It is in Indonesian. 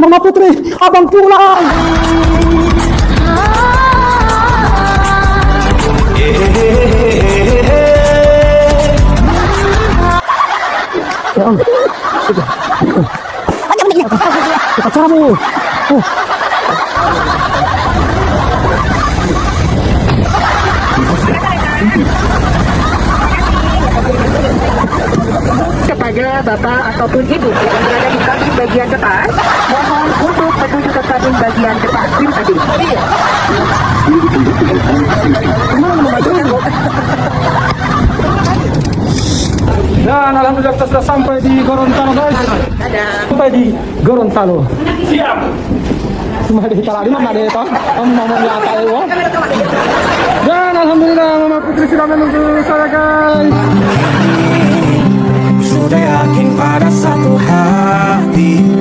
Mama Putri, abang pulang. Ya Allah. Pacaramu. Kepada Bapak ataupun Ibu yang berada di kabin bagian depan, mohon untuk menuju ke kabin bagian depan. Terima kasih. Dan alhamdulillah kita sudah sampai di Gorontalo guys. Sampai di Gorontalo. Siap. Cuma di Itali mana deh toh? Mau nyata ya. Dan alhamdulillah Mama Putri sudah menunggu saya guys. Sudah yakin pada satu hati